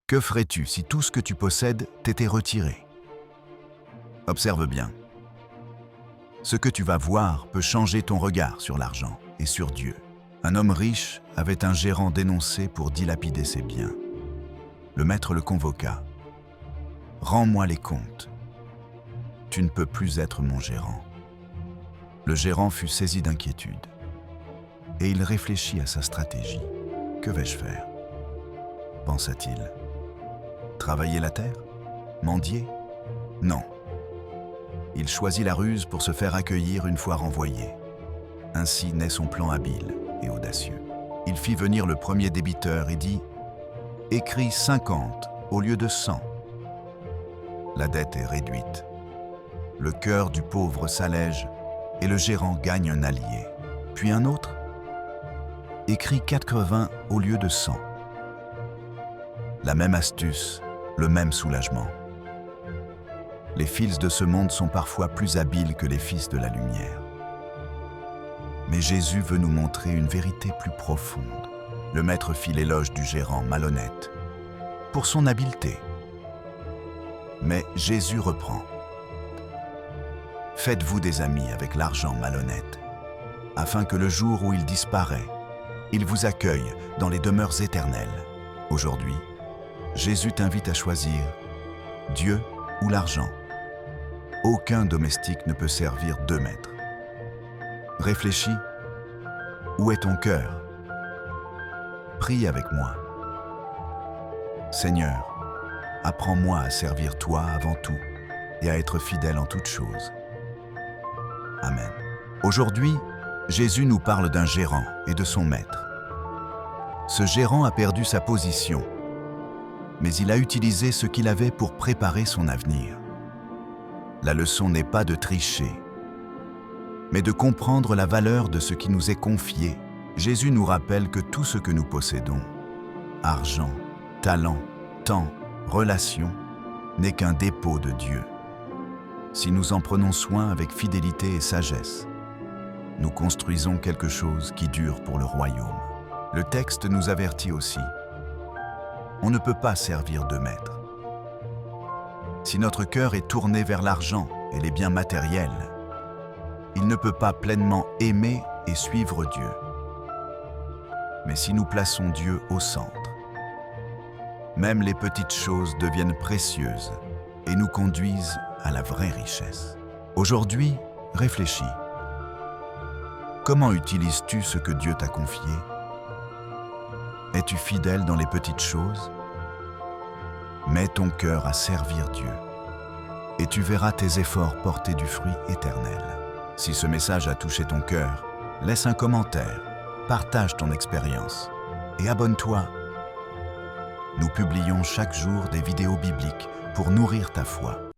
Que ferais-tu si tout ce que tu possèdes t'était retiré? Observe bien. Ce que tu vas voir peut changer ton regard sur l'argent et sur Dieu. Un homme riche avait un gérant dénoncé pour dilapider ses biens. Le maître le convoqua. « Rends-moi les comptes. Tu ne peux plus être mon gérant. » Le gérant fut saisi d'inquiétude et il réfléchit à sa stratégie. « Que vais-je faire ?» pensa-t-il. Travailler la terre? Mendier? Non. Il choisit la ruse pour se faire accueillir une fois renvoyé. Ainsi naît son plan habile et audacieux. Il fit venir le premier débiteur et dit « Écris 50 au lieu de 100. » La dette est réduite. Le cœur du pauvre s'allège et le gérant gagne un allié. Puis un autre « Écris 80 au lieu de 100. » La même astuce, le même soulagement. Les fils de ce monde sont parfois plus habiles que les fils de la lumière. Mais Jésus veut nous montrer une vérité plus profonde. Le maître fit l'éloge du gérant malhonnête pour son habileté. Mais Jésus reprend. Faites-vous des amis avec l'argent malhonnête, afin que le jour où il disparaît, il vous accueille dans les demeures éternelles. Aujourd'hui, Jésus t'invite à choisir Dieu ou l'argent. Aucun domestique ne peut servir 2 maîtres. Réfléchis. Où est ton cœur? Prie avec moi. Seigneur, apprends-moi à servir toi avant tout et à être fidèle en toutes choses. Amen. Aujourd'hui, Jésus nous parle d'un gérant et de son maître. Ce gérant a perdu sa position, mais il a utilisé ce qu'il avait pour préparer son avenir. La leçon n'est pas de tricher, mais de comprendre la valeur de ce qui nous est confié. Jésus nous rappelle que tout ce que nous possédons, argent, talent, temps, relations, n'est qu'un dépôt de Dieu. Si nous en prenons soin avec fidélité et sagesse, nous construisons quelque chose qui dure pour le royaume. Le texte nous avertit aussi. On ne peut pas servir 2 maîtres. Si notre cœur est tourné vers l'argent et les biens matériels, il ne peut pas pleinement aimer et suivre Dieu. Mais si nous plaçons Dieu au centre, même les petites choses deviennent précieuses et nous conduisent à la vraie richesse. Aujourd'hui, réfléchis. Comment utilises-tu ce que Dieu t'a confié? Es-tu fidèle dans les petites choses? Mets ton cœur à servir Dieu et tu verras tes efforts porter du fruit éternel. Si ce message a touché ton cœur, laisse un commentaire, partage ton expérience et abonne-toi. Nous publions chaque jour des vidéos bibliques pour nourrir ta foi.